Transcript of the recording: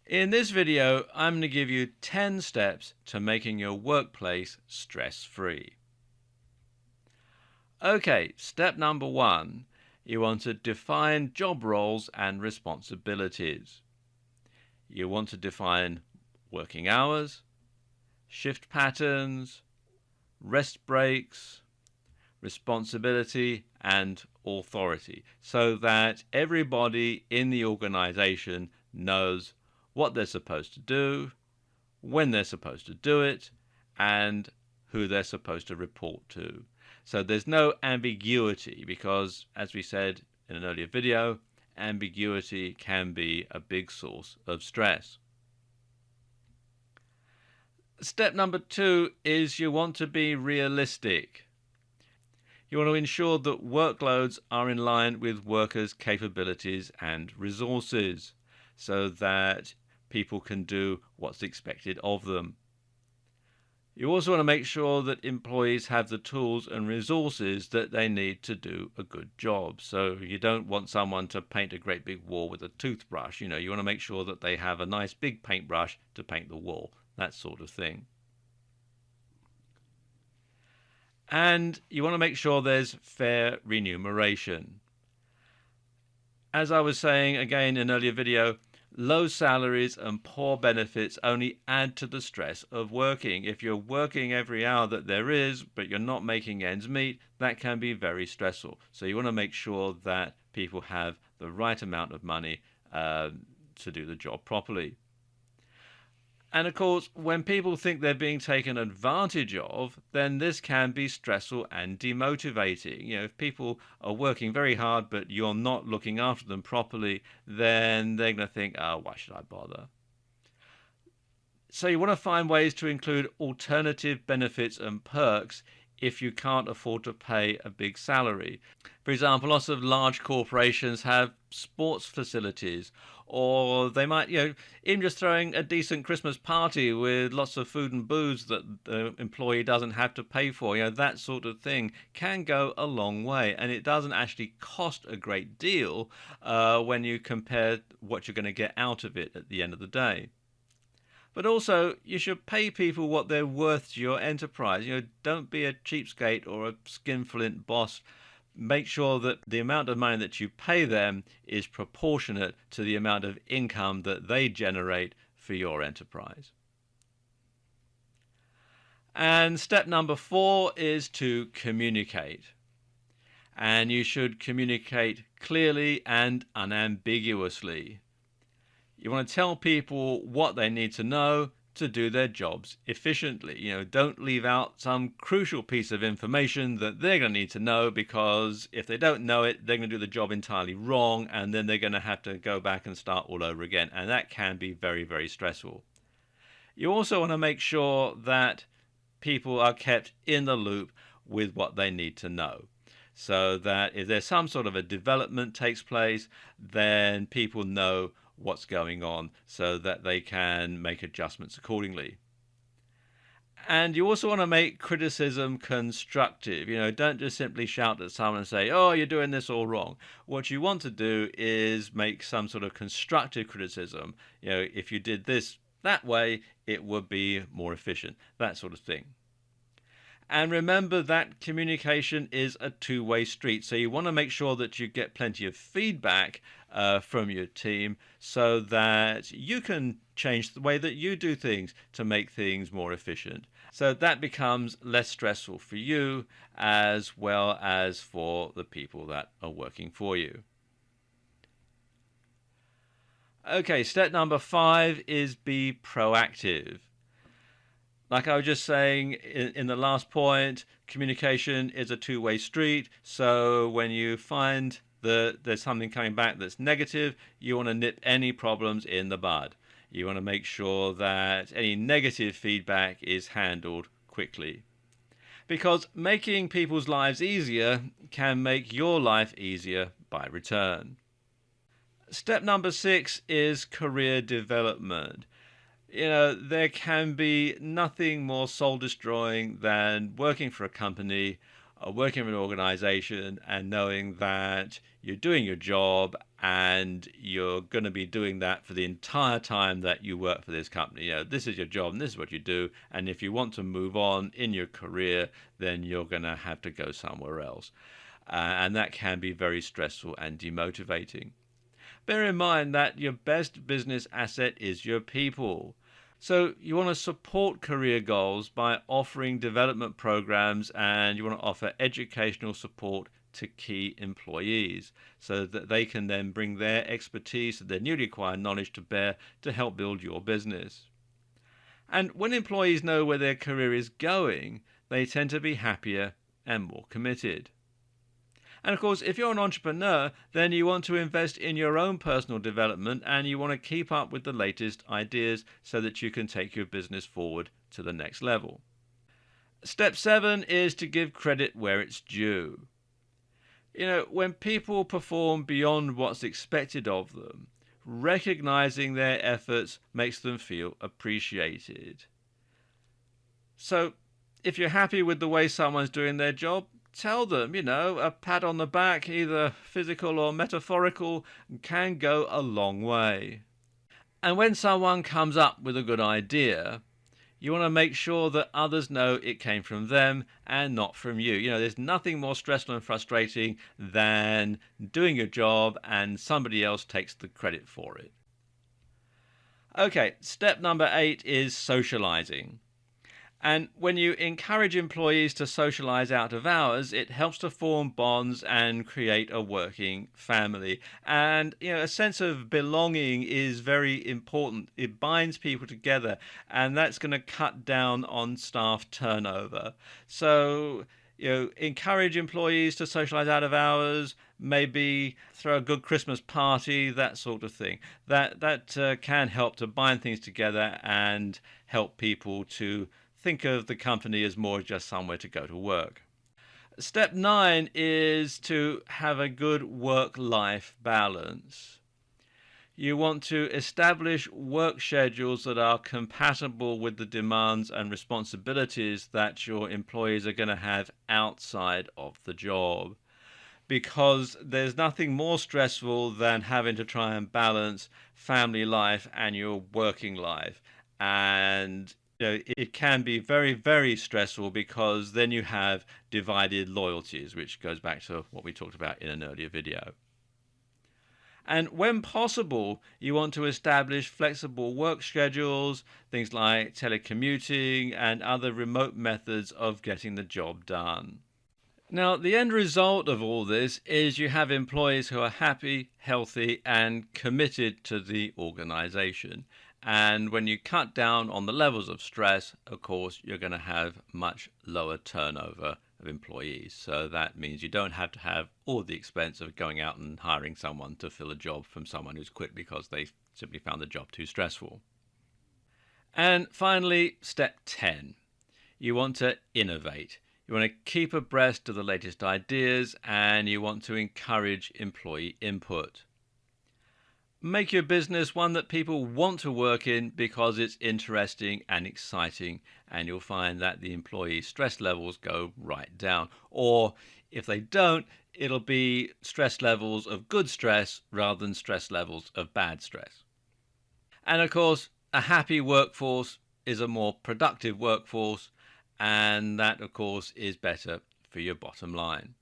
In this video, I'm going to give you 10 steps to making your workplace stress-free. Okay, step number 1. You want to define job roles and responsibilities. You want to define working hours, shift patterns, rest breaks, responsibility, and authority, so that everybody in the organization knows what they're supposed to do, when they're supposed to do it, and who they're supposed to report to. So there's no ambiguity because, as we said in an earlier video, ambiguity can be a big source of stress. Step number 2 is you want to be realistic. You want to ensure that workloads are in line with workers' capabilities and resources so that people can do what's expected of them. You also want to make sure that employees have the tools and resources that they need to do a good job. So you don't want someone to paint a great big wall with a toothbrush. You want to make sure that they have a nice big paintbrush to paint the wall, that sort of thing. And you want to make sure there's fair remuneration. As I was saying again in an earlier video, low salaries and poor benefits only add to the stress of working. If you're working every hour that there is, but you're not making ends meet, that can be very stressful. So you want to make sure that people have the right amount of money to do the job properly. And of course, when people think they're being taken advantage of, then this can be stressful and demotivating. If people are working very hard, but you're not looking after them properly, then they're going to think, oh, why should I bother? So you want to find ways to include alternative benefits and perks if you can't afford to pay a big salary. For example, lots of large corporations have sports facilities, or they might, even just throwing a decent Christmas party with lots of food and booze that the employee doesn't have to pay for. That sort of thing can go a long way, and it doesn't actually cost a great deal when you compare what you're going to get out of it at the end of the day. But also, you should pay people what they're worth to your enterprise. Don't be a cheapskate or a skinflint boss. Make sure that the amount of money that you pay them is proportionate to the amount of income that they generate for your enterprise. And step number 4 is to communicate. And you should communicate clearly and unambiguously. You want to tell people what they need to know to do their jobs efficiently. Don't leave out some crucial piece of information that they're going to need to know, because if they don't know it, they're going to do the job entirely wrong, and then they're going to have to go back and start all over again. And that can be very, very stressful. You also want to make sure that people are kept in the loop with what they need to know, so that if there's some sort of a development takes place, then people know what's going on so that they can make adjustments accordingly. And you also want to make criticism constructive. Don't just simply shout at someone and say, oh, you're doing this all wrong. What you want to do is make some sort of constructive criticism. If you did this that way, it would be more efficient, that sort of thing. And remember that communication is a two-way street. So you want to make sure that you get plenty of feedback from your team so that you can change the way that you do things to make things more efficient. So that becomes less stressful for you as well as for the people that are working for you. Okay, step number 5 is be proactive. Like I was just saying in the last point, communication is a two-way street. So when you find that there's something coming back that's negative, you want to nip any problems in the bud. You want to make sure that any negative feedback is handled quickly. Because making people's lives easier can make your life easier by return. Step number 6 is career development. There can be nothing more soul-destroying than working for a company working for an organization and knowing that you're doing your job and you're going to be doing that for the entire time that you work for this company. This is your job and this is what you do. And if you want to move on in your career, then you're going to have to go somewhere else. And that can be very stressful and demotivating. Bear in mind that your best business asset is your people. So you want to support career goals by offering development programs, and you want to offer educational support to key employees so that they can then bring their expertise and their newly acquired knowledge to bear to help build your business. And when employees know where their career is going, they tend to be happier and more committed. And of course, if you're an entrepreneur, then you want to invest in your own personal development and you want to keep up with the latest ideas so that you can take your business forward to the next level. Step 7 is to give credit where it's due. When people perform beyond what's expected of them, recognizing their efforts makes them feel appreciated. So, if you're happy with the way someone's doing their job, tell them, a pat on the back, either physical or metaphorical, can go a long way. And when someone comes up with a good idea, you want to make sure that others know it came from them and not from you. There's nothing more stressful and frustrating than doing your job and somebody else takes the credit for it. Okay, step number 8 is socializing. And when you encourage employees to socialize out of hours, it helps to form bonds and create a working family. And, a sense of belonging is very important. It binds people together, and that's going to cut down on staff turnover. So, encourage employees to socialize out of hours, maybe throw a good Christmas party, that sort of thing. That can help to bind things together and help people to think of the company as more just somewhere to go to work. Step 9 is to have a good work-life balance. You want to establish work schedules that are compatible with the demands and responsibilities that your employees are going to have outside of the job. Because there's nothing more stressful than having to try and balance family life and your working life. And it can be very, very stressful because then you have divided loyalties, which goes back to what we talked about in an earlier video. And when possible, you want to establish flexible work schedules, things like telecommuting and other remote methods of getting the job done. Now, the end result of all this is you have employees who are happy, healthy, and committed to the organization. And when you cut down on the levels of stress, of course, you're going to have much lower turnover of employees. So that means you don't have to have all the expense of going out and hiring someone to fill a job from someone who's quit because they simply found the job too stressful. And finally, step 10. You want to innovate. You want to keep abreast of the latest ideas and you want to encourage employee input. Make your business one that people want to work in because it's interesting and exciting, and you'll find that the employee stress levels go right down. Or if they don't, it'll be stress levels of good stress rather than stress levels of bad stress. And of course, a happy workforce is a more productive workforce, and that of course is better for your bottom line.